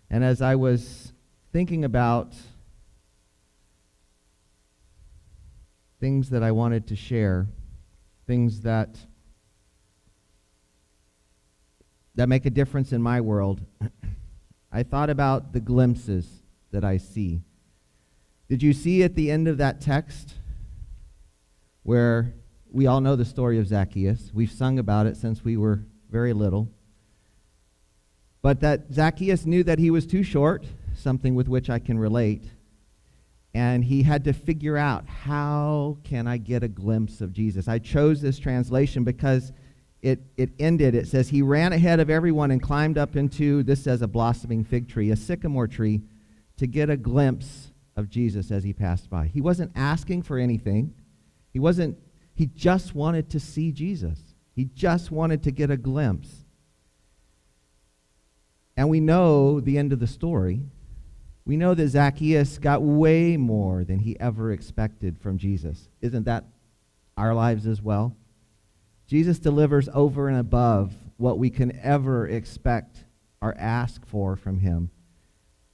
And as I was thinking about things that I wanted to share, things that make a difference in my world, I thought about the glimpses that I see. Did you see at the end of that text where we all know the story of Zacchaeus? We've sung about it since we were very little. But that Zacchaeus knew that he was too short, something with which I can relate, and he had to figure out, how can I get a glimpse of Jesus? I chose this translation because it ended, it says, he ran ahead of everyone and climbed up into, this says, a blossoming fig tree, a sycamore tree, to get a glimpse of Jesus as he passed by. He wasn't asking for anything. He just wanted to see Jesus. He just wanted to get a glimpse. And we know the end of the story. We know that Zacchaeus got way more than he ever expected from Jesus. Isn't that our lives as well? Jesus delivers over and above what we can ever expect or ask for from him.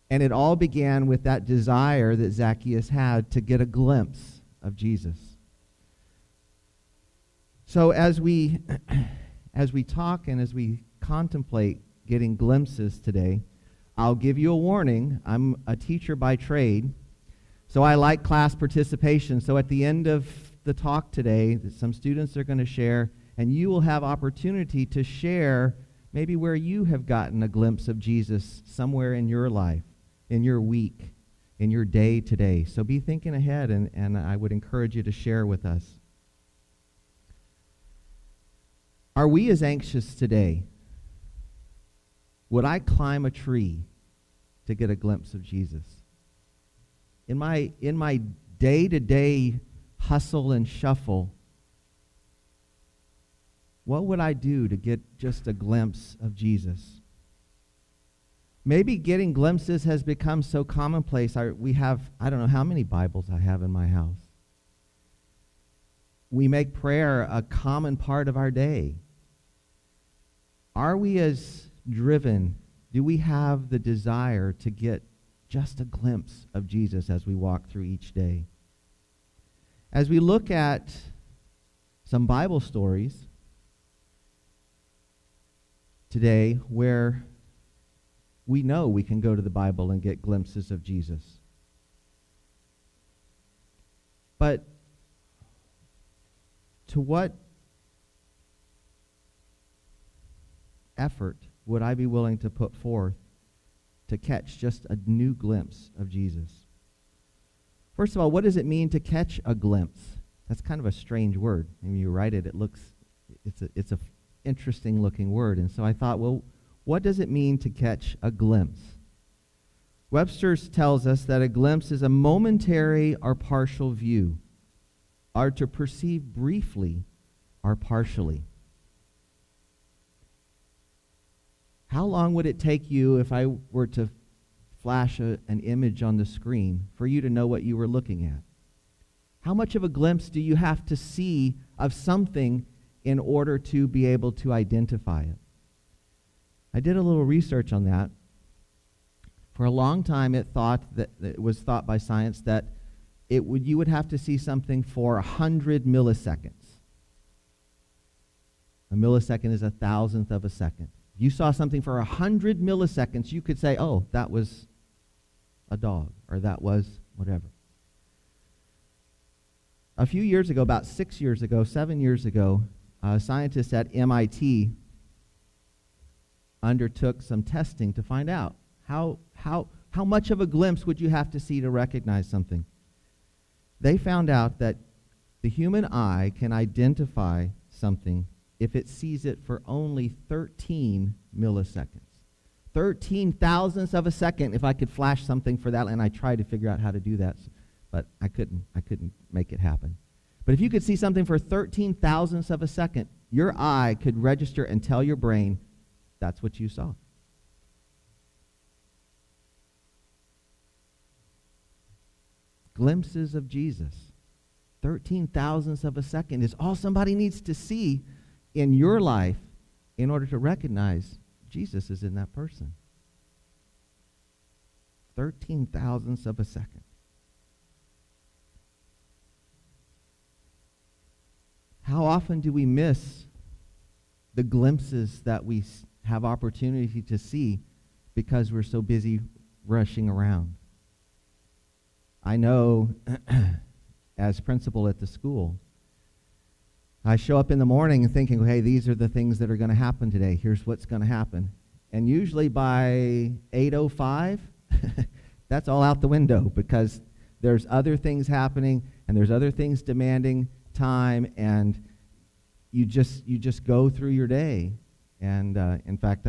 And it all began with that desire that Zacchaeus had to get a glimpse of Jesus. So as we talk and as we contemplate getting glimpses today, I'll give you a warning. I'm a teacher by trade, so I like class participation. So at the end of the talk today, some students are going to share, and you will have opportunity to share maybe where you have gotten a glimpse of Jesus somewhere in your life, in your week, in your day today. So be thinking ahead, and I would encourage you to share with us. Are we as anxious today? Would I climb a tree to get a glimpse of Jesus? In my day-to-day hustle and shuffle, what would I do to get just a glimpse of Jesus? Maybe getting glimpses has become so commonplace. I don't know how many Bibles I have in my house. We make prayer a common part of our day. Are we as driven? Do we have the desire to get just a glimpse of Jesus as we walk through each day? As we look at some Bible stories today where we know we can go to the Bible and get glimpses of Jesus. But to what effort would I be willing to put forth to catch just a new glimpse of Jesus? First of all, what does it mean to catch a glimpse? That's kind of a strange word. When you write it, it's a interesting looking word. And so I thought, well, what does it mean to catch a glimpse? Webster's tells us that a glimpse is a momentary or partial view, or to perceive briefly or partially. How long would it take you, if I were to flash an image on the screen, for you to know what you were looking at? How much of a glimpse do you have to see of something in order to be able to identify it? I did a little research on that. For a long time, it was thought by science that you would have to see something for 100 milliseconds. A millisecond is 1,000th of a second. If you saw something for 100 milliseconds, you could say, oh, that was a dog, or that was whatever. A few years ago, about 7 years ago, scientists at MIT undertook some testing to find out how much of a glimpse would you have to see to recognize something. They found out that the human eye can identify something if it sees it for only 13 milliseconds. 13 thousandths of a second. If I could flash something for that, and I tried to figure out how to do that, but I couldn't make it happen. But if you could see something for 13 thousandths of a second, your eye could register and tell your brain that's what you saw. Glimpses of Jesus. 13 thousandths of a second is all somebody needs to see in your life in order to recognize Jesus is in that person. 13 thousandths of a second. How often do we miss the glimpses that we have opportunity to see because we're so busy rushing around? I know as principal at the school, I show up in the morning thinking, hey, these are the things that are going to happen today. Here's what's going to happen. And usually by 8:05, that's all out the window because there's other things happening and there's other things demanding time, and you just go through your day. And in fact,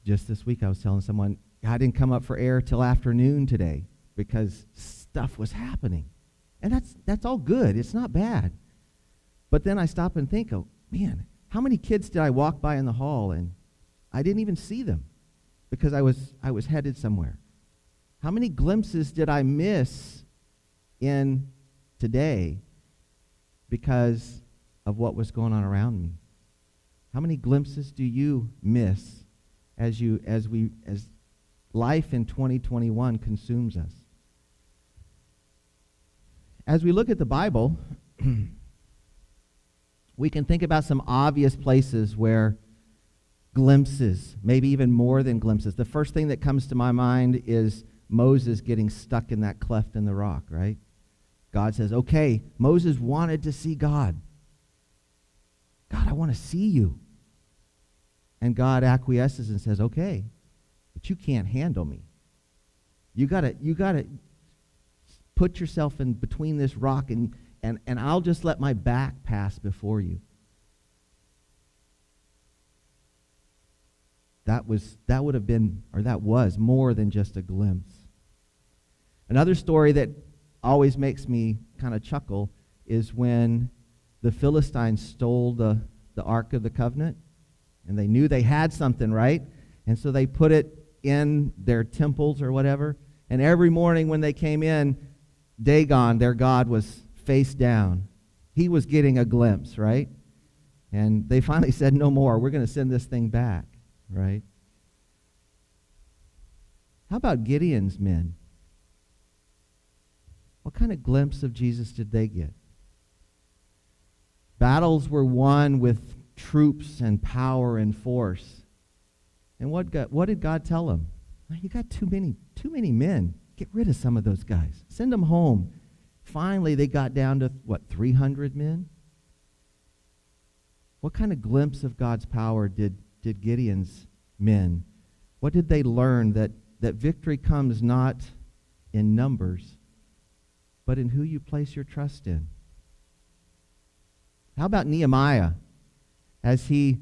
just this week I was telling someone, I didn't come up for air till afternoon today because stuff was happening. And that's all good. It's not bad. But then I stop and think, oh, man, how many kids did I walk by in the hall and I didn't even see them because I was headed somewhere? How many glimpses did I miss in today because of what was going on around me? How many glimpses do you miss as life in 2021 consumes us? As we look at the Bible, we can think about some obvious places where glimpses, maybe even more than glimpses. The first thing that comes to my mind is Moses getting stuck in that cleft in the rock, right? God says, okay, Moses wanted to see God. God, I want to see you. And God acquiesces and says, okay, but you can't handle me. You gotta put yourself in between this rock and I'll just let my back pass before you. That was more than just a glimpse. Another story that always makes me kind of chuckle is when the Philistines stole the Ark of the Covenant, and they knew they had something, right? And so they put it in their temples or whatever, and every morning when they came in, Dagon, their god, was face down. He was getting a glimpse, right? And they finally said, no more. We're going to send this thing back, right? How about Gideon's men? What kind of glimpse of Jesus did they get? Battles were won with troops and power and force. And what did God tell them? You got too many men. Get rid of some of those guys. Send them home. Finally, they got down to, 300 men? What kind of glimpse of God's power did Gideon's men? What did they learn? That victory comes not in numbers, but in who you place your trust in. How about Nehemiah? As he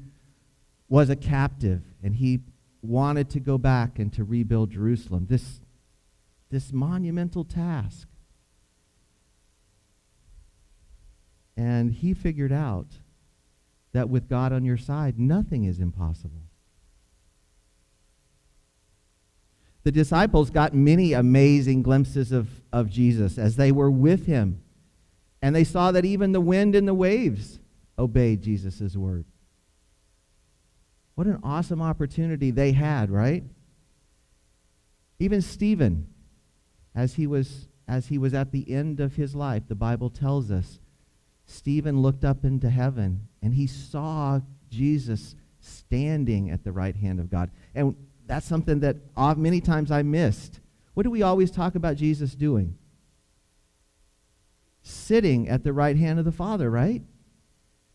was a captive and he wanted to go back and to rebuild Jerusalem, this monumental task. And he figured out that with God on your side, nothing is impossible. The disciples got many amazing glimpses of Jesus as they were with him. And they saw that even the wind and the waves obeyed Jesus' word. What an awesome opportunity they had, right? Even Stephen, as he was at the end of his life, the Bible tells us, Stephen looked up into heaven and he saw Jesus standing at the right hand of God. And that's something that many times I missed. What do we always talk about Jesus doing? Sitting at the right hand of the Father, right?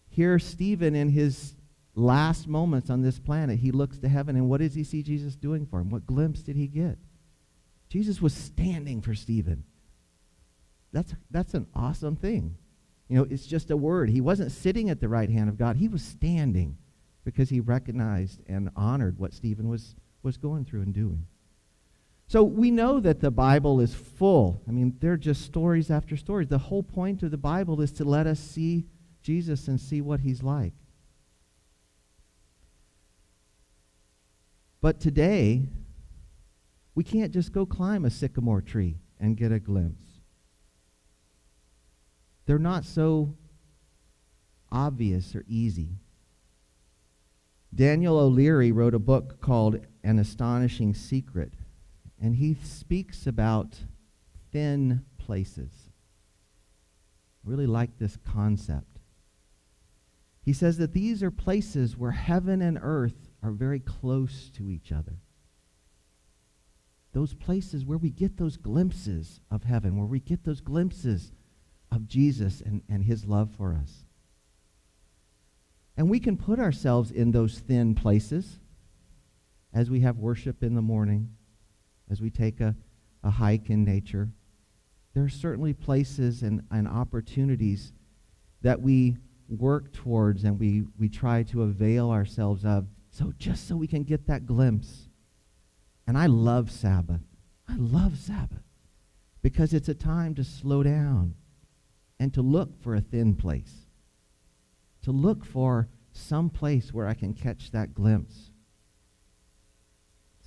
Here, Stephen, in his last moments on this planet, he looks to heaven, and what does he see Jesus doing for him? What glimpse did he get? Jesus was standing for Stephen. That's an awesome thing. It's just a word. He wasn't sitting at the right hand of God. He was standing because he recognized and honored what Stephen was going through and doing. So we know that the Bible is full. They're just stories after stories. The whole point of the Bible is to let us see Jesus and see what he's like. But today, we can't just go climb a sycamore tree and get a glimpse. They're not so obvious or easy. Daniel O'Leary wrote a book called An Astonishing Secret. and he speaks about thin places. I really like this concept. He says that these are places where heaven and earth are very close to each other. Those places where we get those glimpses of heaven, where we get those glimpses of Jesus and his love for us. And we can put ourselves in those thin places as we have worship in the morning, as we take a hike in nature. There are certainly places and opportunities that we work towards and we try to avail ourselves of, just so we can get that glimpse. And I love Sabbath. I love Sabbath because it's a time to slow down and to look for a thin place, to look for some place where I can catch that glimpse,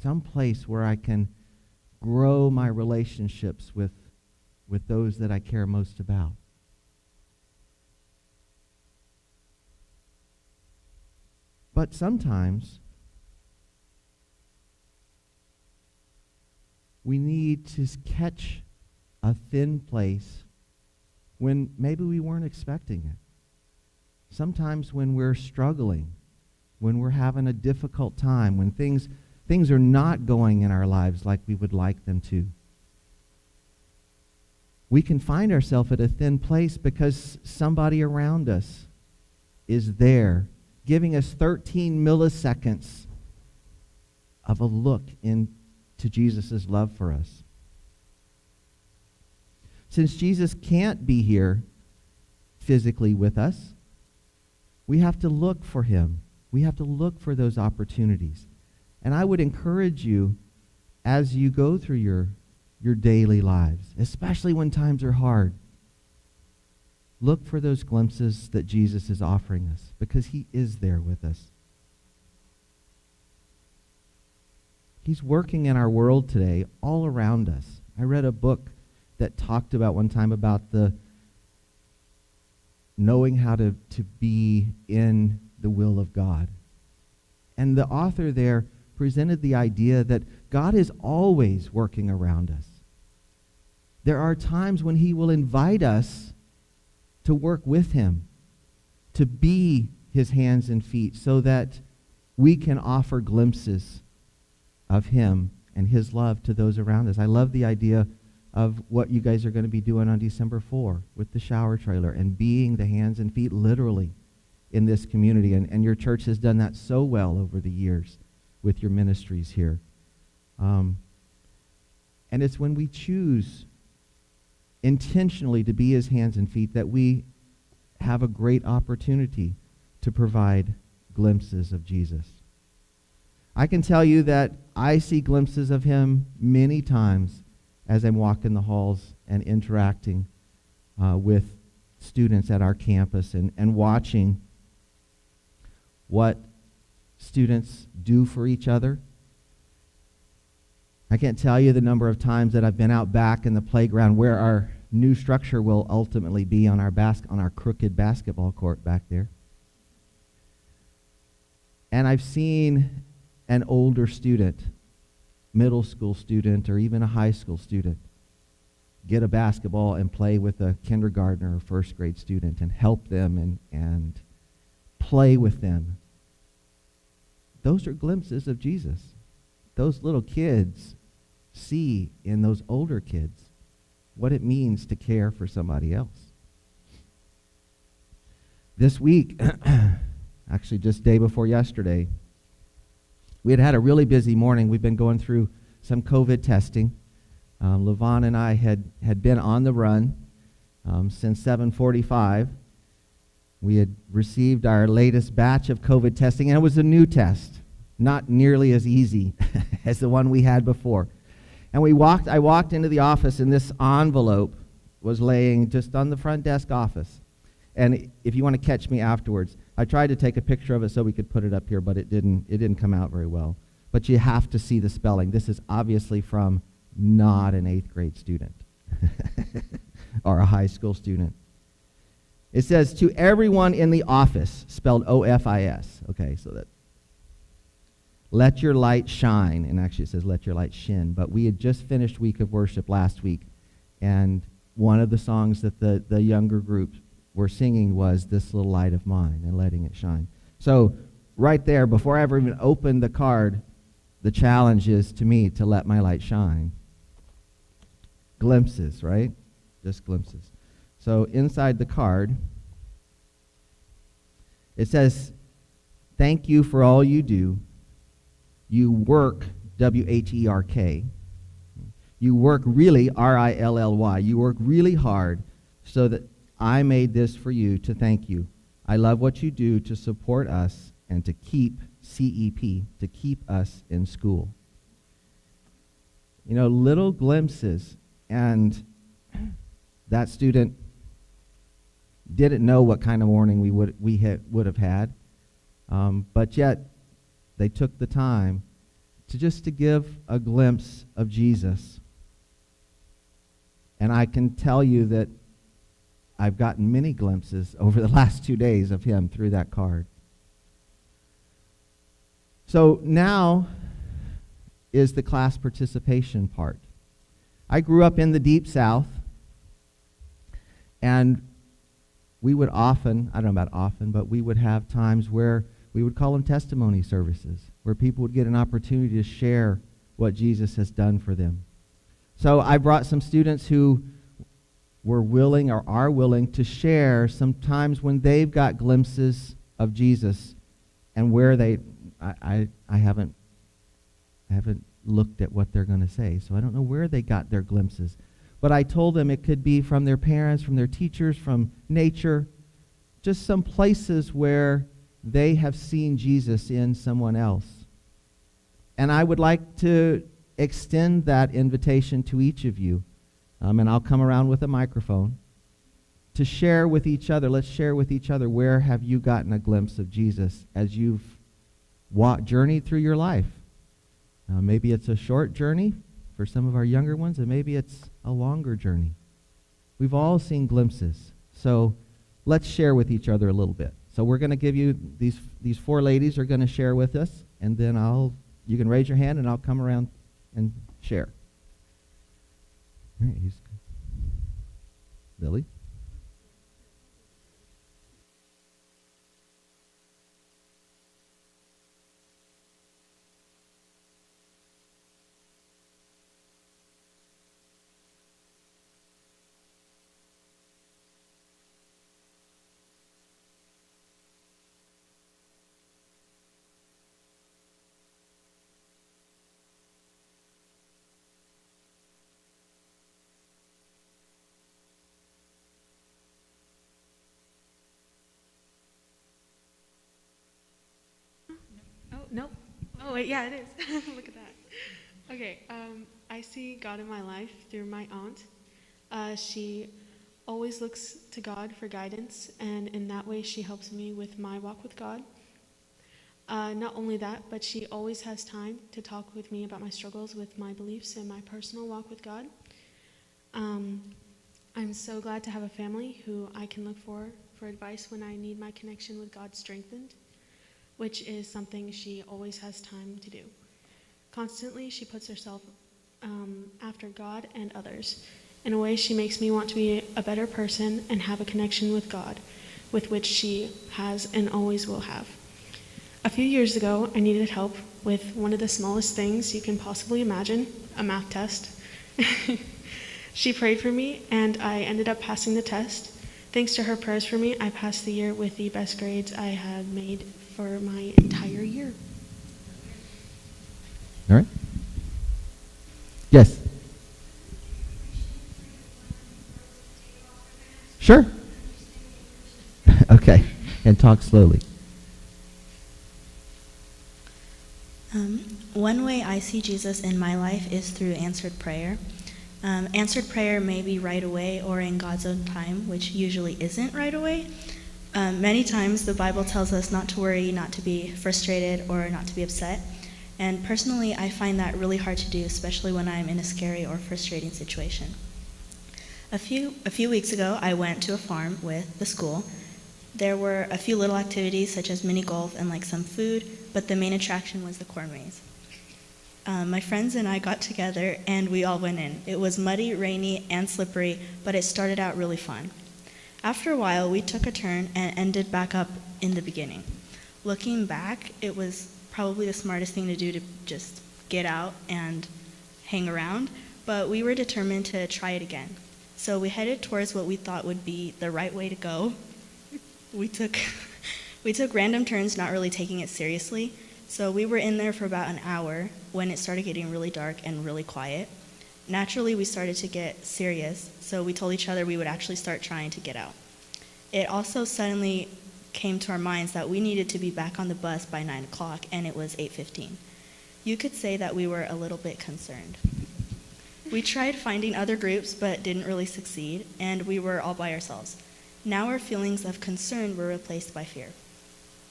some place where I can grow my relationships with those that I care most about. But sometimes we need to catch a thin place when maybe we weren't expecting it. Sometimes when we're struggling, when we're having a difficult time, when things are not going in our lives like we would like them to. We can find ourselves at a thin place because somebody around us is there, giving us 13 milliseconds of a look into Jesus' love for us. Since Jesus can't be here physically with us, we have to look for him. We have to look for those opportunities. And I would encourage you, as you go through your daily lives, especially when times are hard, look for those glimpses that Jesus is offering us, because he is there with us. He's working in our world today, all around us. I read a book that talked about one time about the knowing how to be in the will of God. And the author there presented the idea that God is always working around us. There are times when he will invite us to work with him, to be his hands and feet, so that we can offer glimpses of him and his love to those around us. I love the idea of what you guys are going to be doing on December 4 with the shower trailer and being the hands and feet literally in this community. And your church has done that so well over the years with your ministries here. And it's when we choose intentionally to be his hands and feet that we have a great opportunity to provide glimpses of Jesus. I can tell you that I see glimpses of him many times as I'm walking the halls and interacting with students at our campus and watching what students do for each other. I can't tell you the number of times that I've been out back in the playground where our new structure will ultimately be on our crooked basketball court back there. And I've seen an older student, middle school student, or even a high school student, get a basketball and play with a kindergartner or first grade student and help them and play with them. Those are glimpses of Jesus. Those little kids see in those older kids what it means to care for somebody else. This week, actually just day before yesterday, we had a really busy morning. We've been going through some COVID testing. LaVon and I had been on the run since 7:45. We had received our latest batch of COVID testing, and it was a new test, not nearly as easy as the one we had before. And I walked into the office, and this envelope was laying just on the front desk office. And if you want to catch me afterwards, I tried to take a picture of it so we could put it up here, but it didn't come out very well. But you have to see the spelling. This is obviously from not an 8th grade student or a high school student. It says, "To everyone in the office," spelled O-F-I-S. Okay, so that. let your light shine. And actually it says let your light shine. But we had just finished week of worship last week, and one of the songs that the younger group were singing was This Little Light of Mine and letting it shine. So right there, before I ever even opened the card, the challenge is to me to let my light shine. Glimpses, right? Just glimpses. So inside the card, it says, thank you for all you do. You work, W-H-E-R-K. You work really, R-I-L-L-Y. You work really hard so that I made this for you to thank you. I love what you do to support us and to keep, C-E-P, to keep us in school. You know, little glimpses. And that student didn't know what kind of morning we would have had, but yet they took the time to give a glimpse of Jesus. And I can tell you that I've gotten many glimpses over the last 2 days of him through that card. So now is the class participation part. I grew up in the Deep South, and we would often, I don't know about often, but we would have times where we would call them testimony services, where people would get an opportunity to share what Jesus has done for them. So I brought some students who were willing or are willing to share some times when they've got glimpses of Jesus and where I haven't looked at what they're going to say, so I don't know where they got their glimpses. But I told them it could be from their parents, from their teachers, from nature, just some places where they have seen Jesus in someone else. And I would like to extend that invitation to each of you, and I'll come around with a microphone, to share with each other. Let's share with each other, where have you gotten a glimpse of Jesus as you've journeyed through your life? Maybe it's a short journey for some of our younger ones, and maybe it's a longer journey. We've all seen glimpses. So let's share with each other a little bit. So we're going to give you, these four ladies are going to share with us, and then you can raise your hand and I'll come around and share. All right, Billy? Nope. Oh, wait, yeah, it is. Look at that. Okay, I see God in my life through my aunt. She always looks to God for guidance, and in that way she helps me with my walk with God. Not only that, but she always has time to talk with me about my struggles with my beliefs and my personal walk with God. I'm so glad to have a family who I can look for advice when I need my connection with God strengthened, which is something she always has time to do. Constantly, she puts herself after God and others. In a way, she makes me want to be a better person and have a connection with God, with which she has and always will have. A few years ago, I needed help with one of the smallest things you can possibly imagine, a math test. She prayed for me, and I ended up passing the test. Thanks to her prayers for me, I passed the year with the best grades I had made for my entire year. All right. Yes. Sure. Okay. And talk slowly. One way I see Jesus in my life is through answered prayer. Answered prayer may be right away or in God's own time, which usually isn't right away. Many times the Bible tells us not to worry, not to be frustrated, or not to be upset. And personally, I find that really hard to do, especially when I'm in a scary or frustrating situation. A few weeks ago, I went to a farm with the school. There were a few little activities such as mini golf and some food, but the main attraction was the corn maze. My friends and I got together, and we all went in. It was muddy, rainy, and slippery, but it started out really fun. After a while, we took a turn and ended back up in the beginning. Looking back, it was probably the smartest thing to do to just get out and hang around, but we were determined to try it again. So we headed towards what we thought would be the right way to go. We took random turns, not really taking it seriously. So we were in there for about an hour when it started getting really dark and really quiet. Naturally, we started to get serious, so we told each other we would actually start trying to get out. It also suddenly came to our minds that we needed to be back on the bus by 9 o'clock, and it was 8:15. You could say that we were a little bit concerned. We tried finding other groups, but didn't really succeed, and we were all by ourselves. Now our feelings of concern were replaced by fear.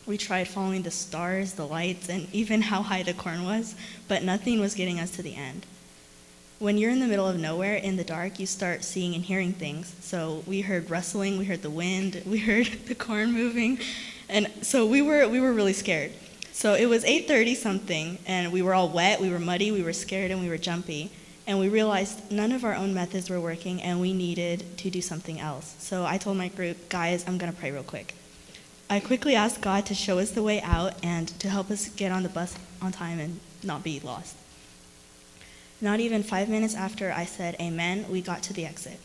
We tried following the stars, the lights, and even how high the corn was, but nothing was getting us to the end. When you're in the middle of nowhere, in the dark, you start seeing and hearing things. So we heard rustling, we heard the wind, we heard the corn moving, and so we were really scared. So it was 8:30 something, and we were all wet, we were muddy, we were scared, and we were jumpy. And we realized none of our own methods were working, and we needed to do something else. So I told my group, guys, I'm going to pray real quick. I quickly asked God to show us the way out and to help us get on the bus on time and not be lost. Not even 5 minutes after I said amen, we got to the exit.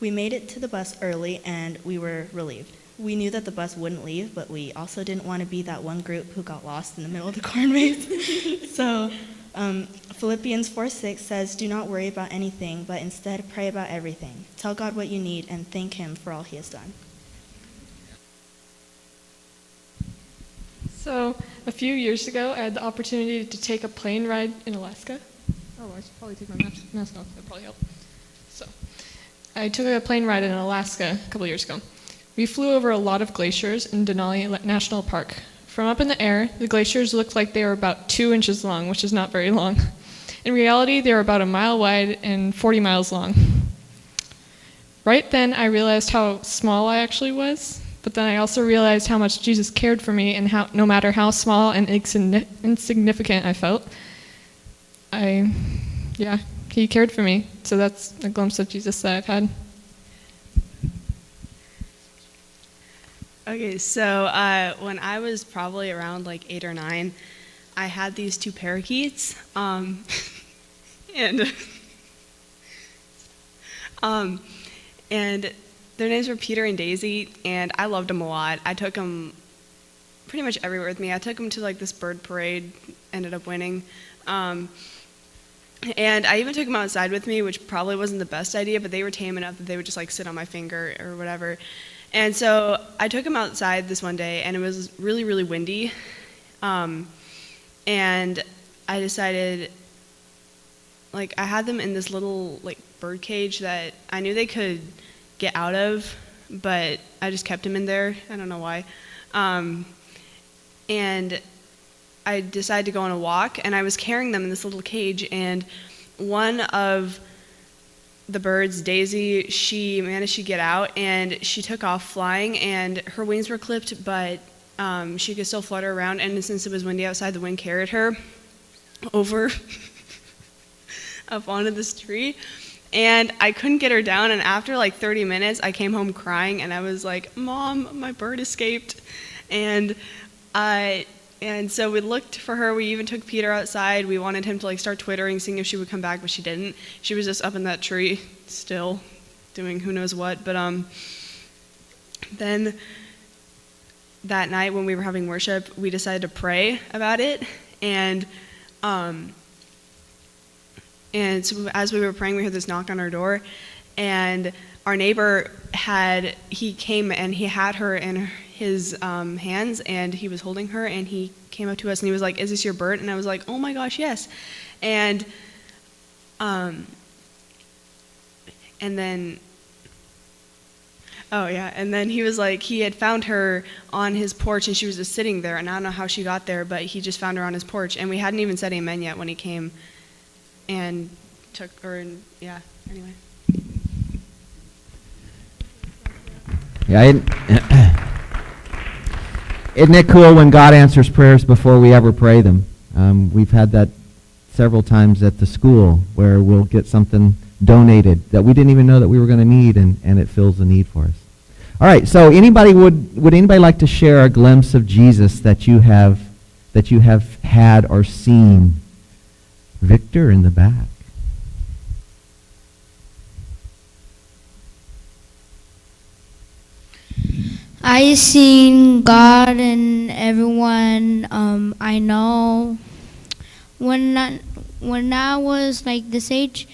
We made it to the bus early, and we were relieved. We knew that the bus wouldn't leave, but we also didn't want to be that one group who got lost in the middle of the corn maze. So Philippians 4:6 says, "Do not worry about anything, but instead pray about everything. Tell God what you need and thank him for all he has done." So a few years ago, I had the opportunity to take a plane ride in Alaska. Oh, I should probably take my mask off. That'd probably help. So I took a plane ride in Alaska a couple years ago. We flew over a lot of glaciers in Denali National Park. From up in the air, the glaciers looked like they were about 2 inches long, which is not very long. In reality, they were about a mile wide and 40 miles long. Right then, I realized how small I actually was. But then I also realized how much Jesus cared for me and how, no matter how small and insignificant I felt, he cared for me. So that's a glimpse of Jesus that I've had. Okay, so when I was probably around like 8 or 9, I had these 2 parakeets, and their names were Peter and Daisy, and I loved them a lot. I took them pretty much everywhere with me. I took them to like this bird parade, ended up winning. And I even took them outside with me, which probably wasn't the best idea, but they were tame enough that they would just like sit on my finger or whatever. And so I took them outside this one day, and it was really, really windy. And I decided, like, I had them in this little like bird cage that I knew they could get out of, but I just kept him in there. I don't know why. And I decided to go on a walk, and I was carrying them in this little cage, and one of the birds, Daisy, she managed to get out, and she took off flying, and her wings were clipped, but she could still flutter around, and since it was windy outside, the wind carried her over up onto this tree. And I couldn't get her down, and after like 30 minutes, I came home crying, and I was like, "Mom, my bird escaped." And so we looked for her. We even took Peter outside. We wanted him to like start twittering, seeing if she would come back, but she didn't. She was just up in that tree, still doing who knows what. But then that night when we were having worship, we decided to pray about it, and so as we were praying, we heard this knock on our door, and our neighbor he came and he had her in his hands, and he was holding her, and he came up to us and he was like, "Is this your bird?" And I was like, "Oh my gosh, yes." And then he was like, he had found her on his porch, and she was just sitting there, and I don't know how she got there, but he just found her on his porch, and we hadn't even said amen yet when he came and took her, and anyway. Yeah, Isn't it cool when God answers prayers before we ever pray them? We've had that several times at the school where we'll get something donated that we didn't even know that we were going to need, and it fills the need for us. All right, so would anybody like to share a glimpse of Jesus that you have had or seen? Victor in the back. I seen God and everyone I know. When I was like this age,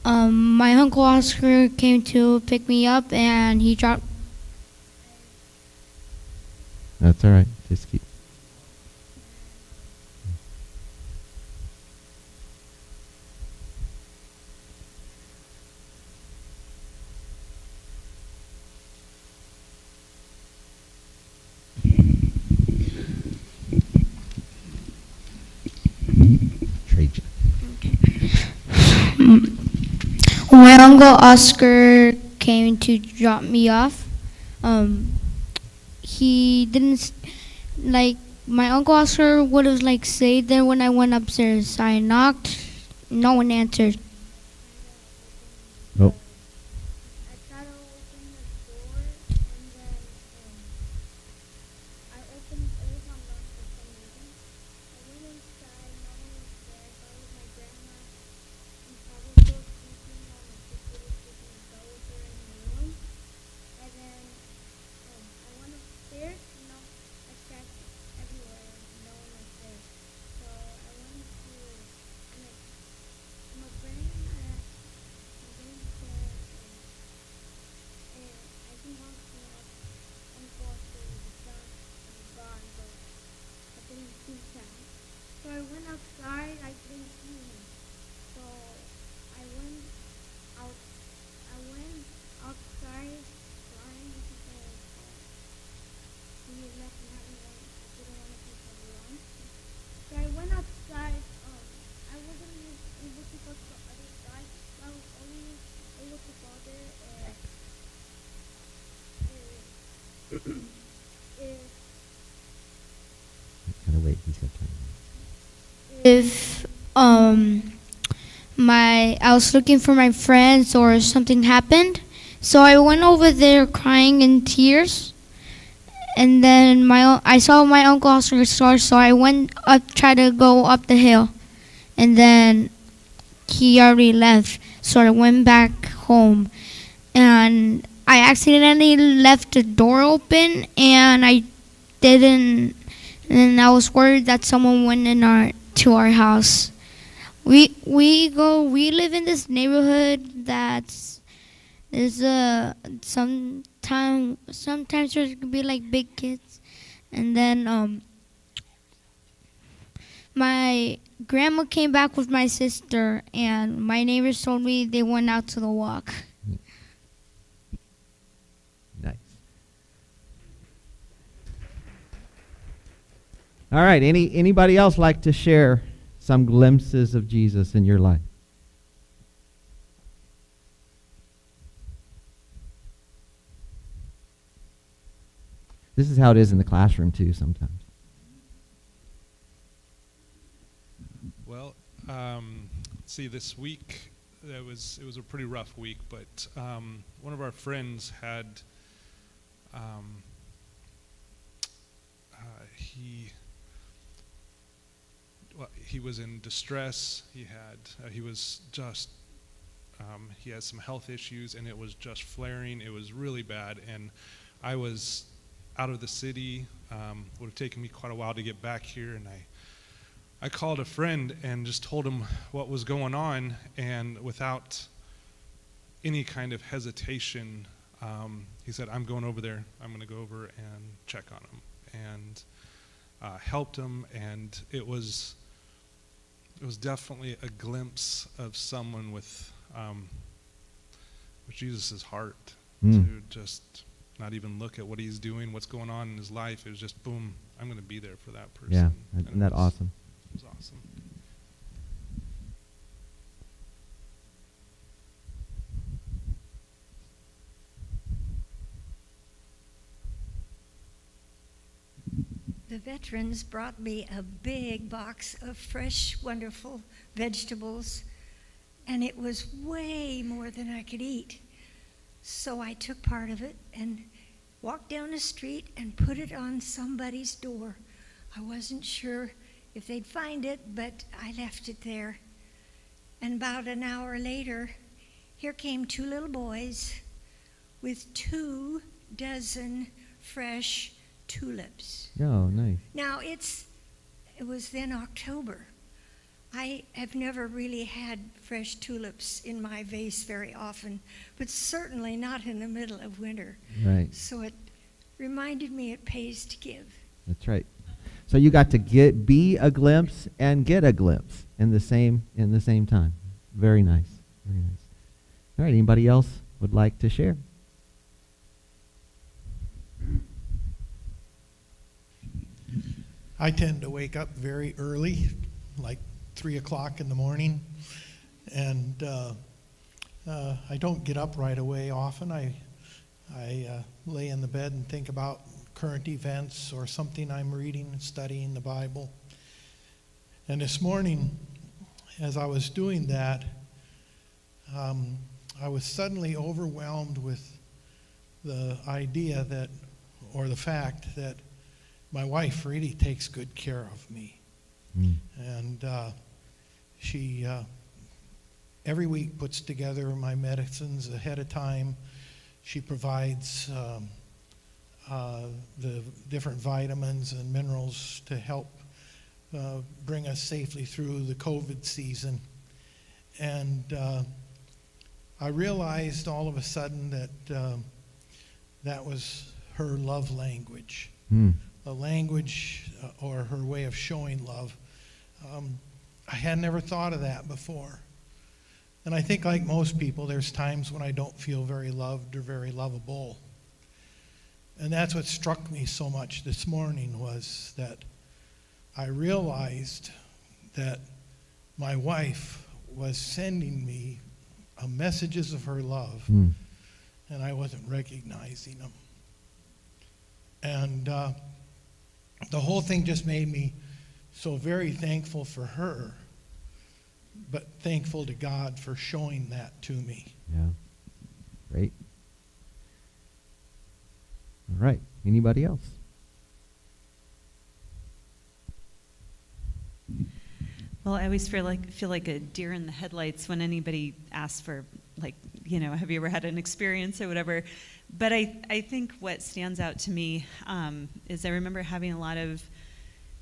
my uncle Oscar came to pick me up, and he dropped. That's all right. Just keep. Trade you. My uncle Oscar came to drop me off. He didn't my uncle Oscar would have stayed there when I went upstairs. I knocked, no one answered. Oh. I tried to open the door, and then I opened. It was unlocked for some reason. I went inside. No one was there. I thought it was my grandma. And probably still sleeping on the sister was sleeping in bed with her in the room. And then I went upstairs. I checked everywhere. No one was there. So I went to my friend. I went to and I think Uncle Oscar was gone, but I didn't see him. So I went outside. I didn't see him. So I went out. I went outside crying because he left me having one. I didn't want to take him along. So I went outside. I wasn't able to go to the other side. I was only able to go there Gotta wait. He's got time. if I was looking for my friends or something happened. So I went over there crying in tears. And then I saw my Uncle Oscar's store, so I went up, tried to go up the hill. And then he already left, so I went back home. And I accidentally left the door open, and I didn't. And I was worried that someone went to our house. We live in this neighborhood that's sometimes there could be big kids, and then my grandma came back with my sister, and my neighbors told me they went out to the walk. Nice. All right. Anybody else like to share some glimpses of Jesus in your life? This is how it is in the classroom too sometimes. Well, see, this week it was a pretty rough week, but one of our friends had he was in distress. He had some health issues, and it was just flaring. It was really bad, and I was out of the city. Would have taken me quite a while to get back here, and I called a friend and just told him what was going on, and without any kind of hesitation, he said, "I'm going over there. I'm going to go over and check on him," and helped him. And it was definitely a glimpse of someone with Jesus' heart to just not even look at what he's doing, what's going on in his life. It was just, boom, I'm going to be there for that person. Yeah, isn't that awesome? It was awesome. the veterans brought me a big box of fresh, wonderful vegetables, and it was way more than I could eat. So I took part of it and walked down the street and put it on somebody's door. I wasn't sure if they'd find it, but I left it there. And about an hour later, here came 2 little boys with 2 dozen fresh tulips. Oh, nice. Now, it was then October. I have never really had fresh tulips in my vase very often, but certainly not in the middle of winter. Right. So it reminded me it pays to give. That's right. So you got to be a glimpse and get a glimpse in the same time. Very nice. Very nice. All right. Anybody else would like to share? I tend to wake up very early, like 3 o'clock in the morning, and I don't get up right away often. I lay in the bed and think about current events or something I'm reading and studying the Bible. And this morning, as I was doing that, I was suddenly overwhelmed with the idea that, or the fact that my wife really takes good care of me. And she every week puts together my medicines ahead of time. She provides the different vitamins and minerals to help bring us safely through the COVID season. And I realized all of a sudden that that was her love language. A language or her way of showing love. I had never thought of that before. And I think like most people, there's times when I don't feel very loved or very lovable. And that's what struck me so much this morning, was that I realized that my wife was sending me messages of her love, and I wasn't recognizing them. And the whole thing just made me so very thankful for her, but thankful to God for showing that to me. Yeah. Great. All right. Anybody else? Well, I always feel like a deer in the headlights when anybody asks for, like, have you ever had an experience or whatever. But I think what stands out to me is I remember having a lot of,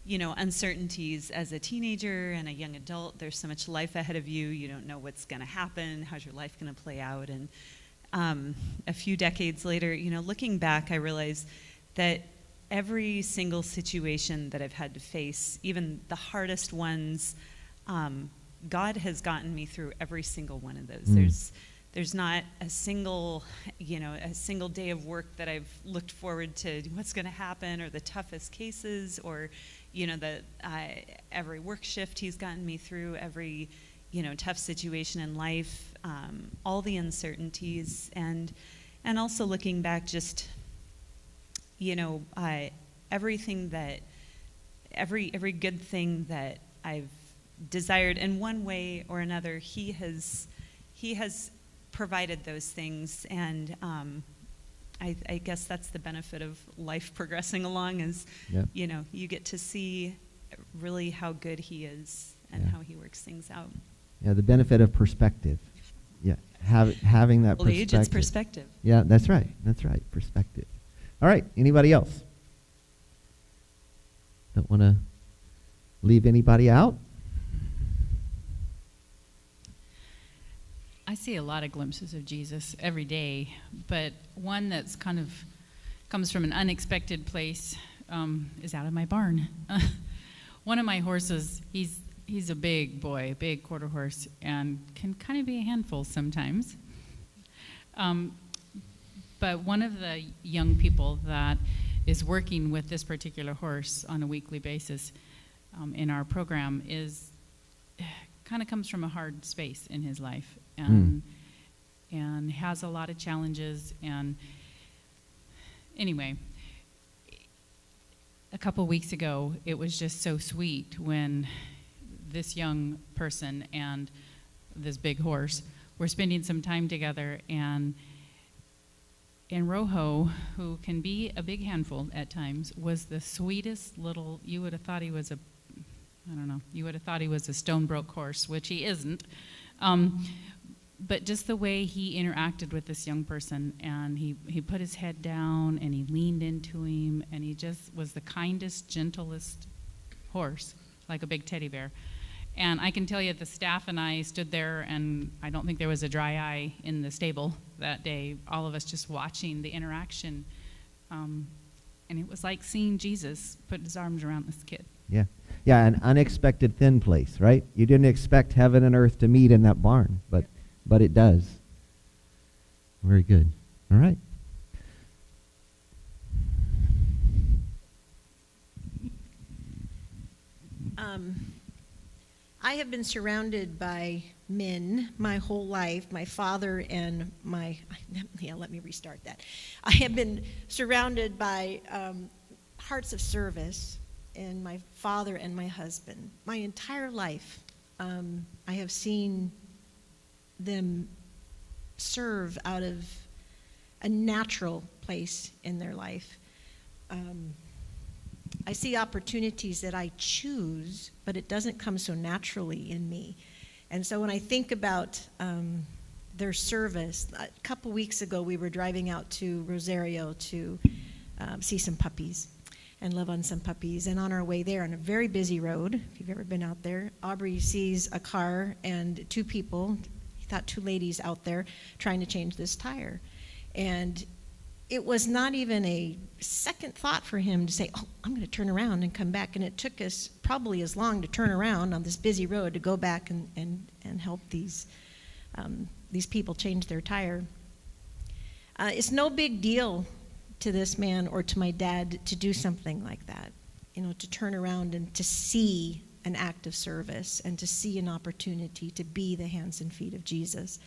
uncertainties as a teenager and a young adult. There's so much life ahead of you. You don't know what's going to happen. How's your life going to play out? And a few decades later, looking back, I realized that every single situation that I've had to face, even the hardest ones, God has gotten me through every single one of those. There's not a single day of work that I've looked forward to what's going to happen, or the toughest cases, or every work shift He's gotten me through, every tough situation in life, all the uncertainties, and also looking back, just everything that every good thing that I've desired in one way or another, He has provided those things. And I guess that's the benefit of life progressing along, is you get to see really how good He is and how He works things out. Yeah, the benefit of perspective. Yeah, having that Well, perspective. age, it's perspective. Yeah, that's right. That's right. Perspective. All right. Anybody else? Don't want to leave anybody out? I see a lot of glimpses of Jesus every day, but one that's kind of comes from an unexpected place is out of my barn. One of my horses, he's a big boy, big quarter horse, and can kind of be a handful sometimes. But one of the young people that is working with this particular horse on a weekly basis in our program kind of comes from a hard space in his life, and has a lot of challenges. And anyway, a couple weeks ago, it was just so sweet when this young person and this big horse were spending some time together, and Rojo, who can be a big handful at times, was the sweetest little, you would have thought he was a stone-broke horse, which he isn't. But just the way he interacted with this young person, and he put his head down and he leaned into him, and he just was the kindest, gentlest horse, like a big teddy bear. And I can tell you, the staff and I stood there, and I don't think there was a dry eye in the stable that day, all of us just watching the interaction. And it was like seeing Jesus put his arms around this kid. Yeah. Yeah, an unexpected thin place, right? You didn't expect heaven and earth to meet in that barn, but it does. Very good. All right. I have been surrounded by men my whole life. My father and let me restart that. I have been surrounded by hearts of service, and my father and my husband. My entire life, I have seen them serve out of a natural place in their life. I see opportunities that I choose, but it doesn't come so naturally in me. And so when I think about their service, a couple weeks ago we were driving out to Rosario to see some puppies and love on some puppies. And on our way there, on a very busy road, if you've ever been out there, Aubrey sees a car and two people, he thought two ladies out there trying to change this tire. And it was not even a second thought for him to say, oh, I'm going to turn around and come back. And it took us probably as long to turn around on this busy road to go back and help these people change their tire. It's no big deal to this man or to my dad to do something like that, to turn around and to see an act of service and to see an opportunity to be the hands and feet of Jesus.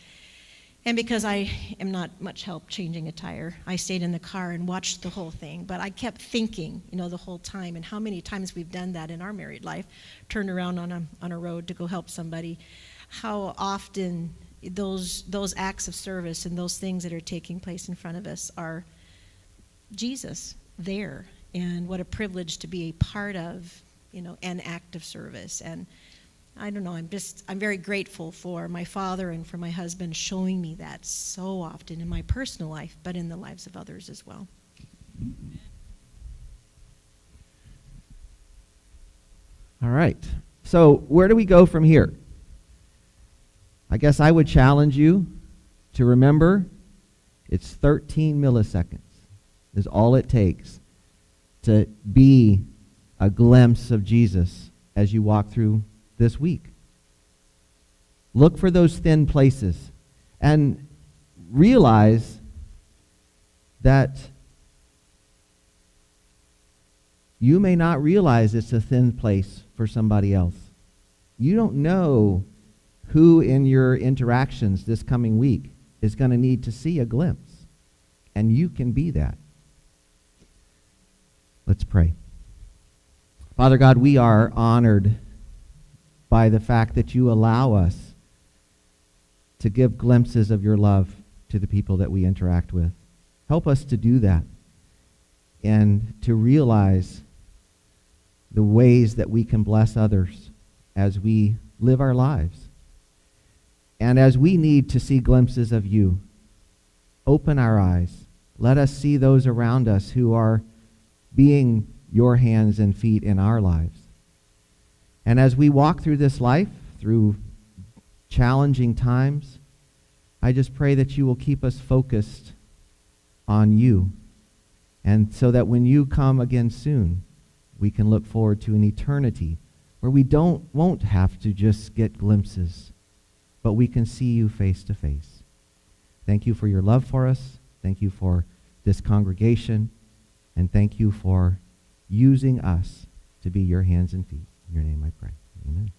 And because I am not much help changing a tire, I stayed in the car and watched the whole thing. But I kept thinking, the whole time, and how many times we've done that in our married life, turned around on a road to go help somebody. How often those acts of service and those things that are taking place in front of us are Jesus there. And what a privilege to be a part of, an act of service. And I don't know, I'm very grateful for my father and for my husband showing me that so often in my personal life, but in the lives of others as well. All right. So where do we go from here? I guess I would challenge you to remember it's 13 milliseconds is all it takes to be a glimpse of Jesus as you walk through this week. Look for those thin places and realize that you may not realize it's a thin place for somebody else. You don't know who in your interactions this coming week is going to need to see a glimpse, and you can be that. Let's pray. Father God, we are honored by the fact that you allow us to give glimpses of your love to the people that we interact with. Help us to do that and to realize the ways that we can bless others as we live our lives. And as we need to see glimpses of you, open our eyes. Let us see those around us who are being your hands and feet in our lives. And as we walk through this life, through challenging times, I just pray that you will keep us focused on you, and so that when you come again soon, we can look forward to an eternity where we won't have to just get glimpses, but we can see you face to face. Thank you for your love for us. Thank you for this congregation. And thank you for using us to be your hands and feet. In your name I pray. Amen.